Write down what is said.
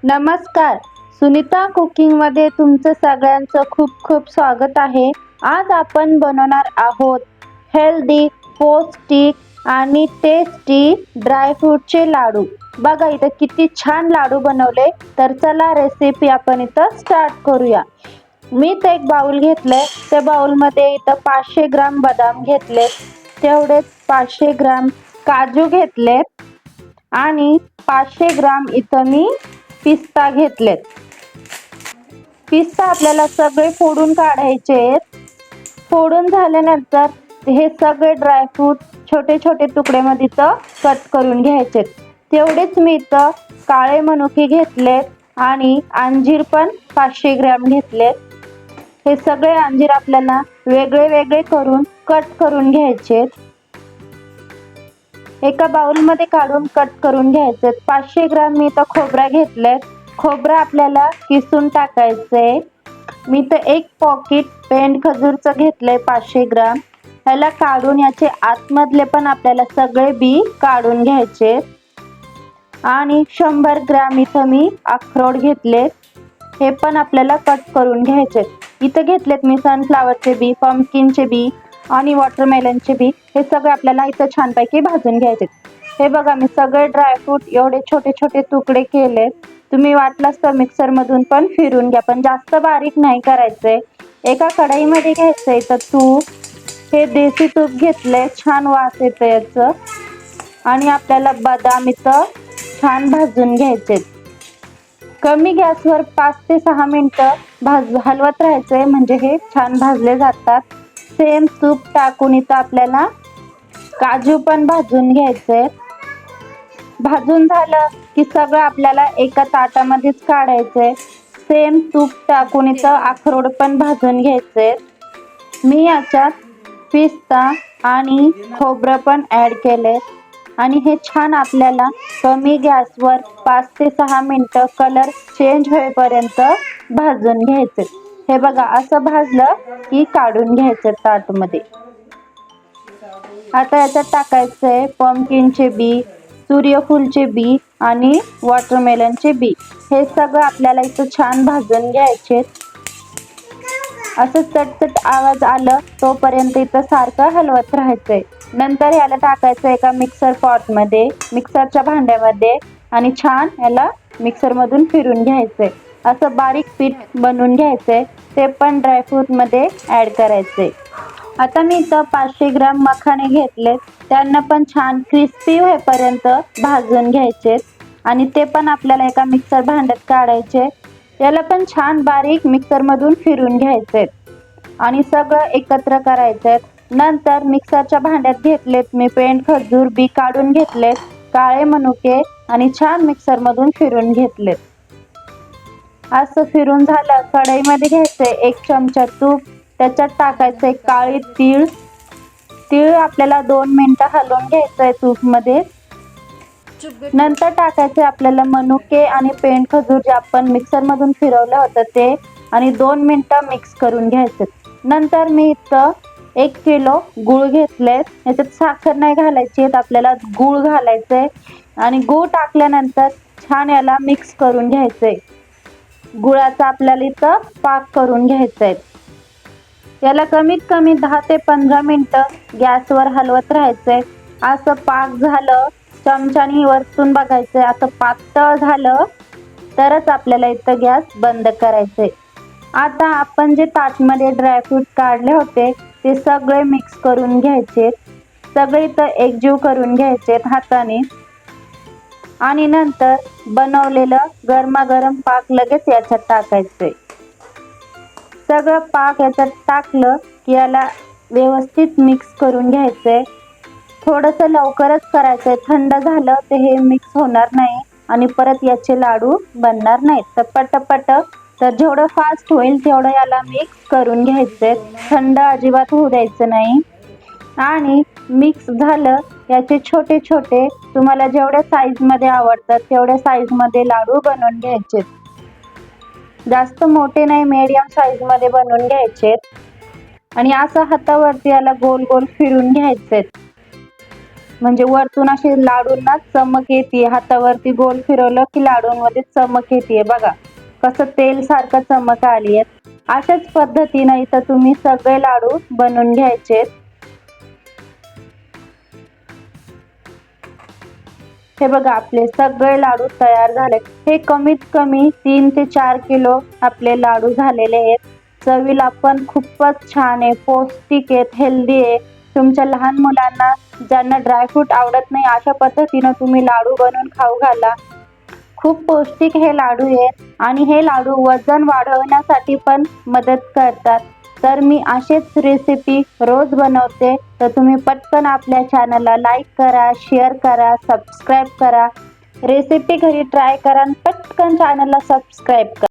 नमस्कार. सुनीता कुकिंगमध्ये तुमचं सगळ्यांचं खूप खूप स्वागत आहे. आज आपण बनवणार आहोत हेल्दी, पौष्टिक आणि टेस्टी ड्रायफ्रूटचे लाडू. बघा इथं किती छान लाडू बनवले. तर चला रेसिपी आपण इथं स्टार्ट करूया. मी इथं एक बाउल घेतलंय. त्या बाउलमध्ये इथं 500 ग्राम बदाम घेतले, तेवढेच 500 ग्राम काजू घेतलेत आणि 500 ग्राम इथं मी पिस्ता घेतलेत. पिस्ता आपल्याला सगळे फोडून काढायचे आहेत. फोडून झाल्यानंतर हे सगळे ड्रायफ्रूट छोटे छोटे तुकड्यामध्ये इथं कट करून घ्यायचे. तेवढेच मी इथं काळे मनुके घेतलेत आणि अंजीर पण 500 ग्रॅम घेतलेत. हे सगळे अंजीर आपल्याला वेगळे वेगळे करून कट करून घ्यायचे. एका बाउलमध्ये काढून कट करून घ्यायचे. 500 ग्राम मी इथं खोबरा घेतलंय. खोबरं आपल्याला किसून टाकायचंय. मी तर एक पॉकेट पेंड खजूरचं घेतलंय 500 ग्राम. ह्याला काढून याचे आतमधले पण आपल्याला सगळे बी काढून घ्यायचे. आणि 100 ग्राम इथं मी अक्रोड घेतले, हे पण आपल्याला कट करून घ्यायचे. इथं घेतलेत मी सनफ्लावरचे बी, पंपकिनचे बी आणि वॉटरमेलनचे बी. हे सगळे आपल्याला इथं छानपैकी भाजून घ्यायचे. हे बघा मी सगळे ड्रायफ्रूट एवढे छोटे छोटे तुकडे केले. तुम्ही वाटलास तर मिक्सर मधून पण फिरून घ्या, पण जास्त बारीक नाही करायचंय. एका कढईमध्ये घ्यायचंय तर तूप, हे देसी तूप घेतलंय, छान वास येतं याचं. आणि आपल्याला बदाम इथं छान भाजून घ्यायचे. कमी गॅसवर 5 ते 6 मिनिटं हलवत राहायचंय, म्हणजे हे छान भाजले जातात. सेम तूप टाकून इथं आपल्याला काजू पण भाजून घ्यायचे. भाजून झालं की सगळं आपल्याला एका ताटामध्येच काढायचंय. सेम तूप टाकून इथं अक्रोड पण भाजून घ्यायचे. मी याच्यात पिस्ता आणि खोबरं पण ॲड केले आणि हे छान आपल्याला कमी गॅसवर 5 ते 6 मिनिटं कलर चेंज होईपर्यंत भाजून घ्यायचे. हे बघा असं भाजलं की काढून घ्यायचं ताटमध्ये. आता याच्यात टाकायचंय पंपकिनचे बी, सूर्यफूलचे बी आणि वॉटरमेलनचे बी. हे सगळं आपल्याला इथं छान भाजून घ्यायचे. असं चटचट आवाज आलं तोपर्यंत इथं सारखं हलवत राहायचंय. नंतर याला टाकायचं एका मिक्सरच्या भांड्यामध्ये आणि छान याला मिक्सर मधून फिरून घ्यायचंय. असं बारीक पीठ बनवून घ्यायचंय. ते पण ड्रायफ्रूट मध्ये ऍड करायचे. आता मी इथं 500 ग्राम मखाने घेतले, त्यांना पण छान क्रिस्पी होईपर्यंत भाजून घ्यायचे आणि ते पण आपल्याला एका मिक्सर भांड्यात काढायचे. याला पण छान बारीक मिक्सर मधून फिरून घ्यायचे आणि सगळं एकत्र करायचे. नंतर मिक्सरच्या भांड्यात घेतलेत मी पेंड खजूर बी काढून घेतलेत, काळे मनुके आणि छान मिक्सर मधून फिरून घेतलेत. असं फिरून झालं कढईमध्ये घ्यायचे 1 चमचा तूप, त्याच्यात टाकायचे काळे तीळ. तीळ आपल्याला 2 मिनिटं हलवून घ्यायचंय तूप मध्ये. नंतर टाकायचे आपल्याला मनुके आणि पेंड खजूर जे आपण मिक्सर मधून फिरवलं होतं ते, आणि 2 मिनिटं मिक्स करून घ्यायचे. नंतर मी इथं 1 किलो गूळ घेतले. याच्यात साखर नाही घालायची, आपल्याला गूळ घालायचंय आणि गूळ टाकल्यानंतर छान याला मिक्स करून घ्यायचंय. गुळाचा आपल्याला इथं पाक करून घ्यायचंय. याला कमीत कमी 10 ते 15 मिनिटं गॅसवर हलवत राहायचंय. असं पाक झालं चमच्यानी वरतून बघायचंय. असं पातळ झालं तरच आपल्याला इथं गॅस बंद करायचंय. आता आपण जे ताटमध्ये ड्रायफ्रूट काढले होते ते सगळे मिक्स करून घ्यायचे. सगळे इथं एकजीव करून घ्यायचे हाताने आणि नंतर बनवलेलं गरमागरम पाक लगेच याच्यात टाकायचंय. सगळं पाक याच्यात टाकलं की याला व्यवस्थित मिक्स करून घ्यायचंय. थोडंसं लवकरच करायचंय, थंड झालं तर हे मिक्स होणार नाही आणि परत याचे लाडू बनणार नाहीत. तर पटपट, तर जेवढं फास्ट होईल तेवढं याला मिक्स करून घ्यायचंय. थंड अजिबात होऊ द्यायचं नाही. आणि मिक्स झालं याचे छोटे छोटे तुम्हाला जेवढ्या साईज मध्ये आवडतात तेवढ्या साईज मध्ये लाडू बनवून घ्यायचे. जास्त मोठे नाही, मीडियम साईज मध्ये बनवून घ्यायचे आणि असं हातावरती याला गोल गोल फिरून घ्यायचे. म्हणजे वरतून असे लाडूंना चमक येते, हातावरती गोल फिरवलं की लाडूंमध्ये चमक येते बघा, कसं तेल सारखं चमक आली आहे. अशाच पद्धतीने इथं तुम्ही सगळे लाडू बनवून घ्यायचे. हे बघा आपले सगळे लाडू तयार झाले. हे कमीत कमी 3 ते 4 किलो आपले लाडू झालेले आहेत. चवीला पण खूपच छान आहे, पौष्टिक आहेत, हेल्दी आहे. तुमच्या लहान मुलांना ज्यांना ड्रायफ्रूट आवडत नाही अशा पद्धतीनं तुम्ही लाडू बनवून खाऊ घाला. खूप पौष्टिक हे लाडू आहेत आणि हे लाडू वजन वाढवण्यासाठी पण मदत करतात. तर मी असेच रेसिपी रोज बनवते, तर तुम्ही पटकन आपल्या चॅनलला लाईक करा, शेअर करा, सबस्क्राईब करा. रेसिपी घरी ट्राय करा आणि पटकन चॅनलला सबस्क्राईब करा.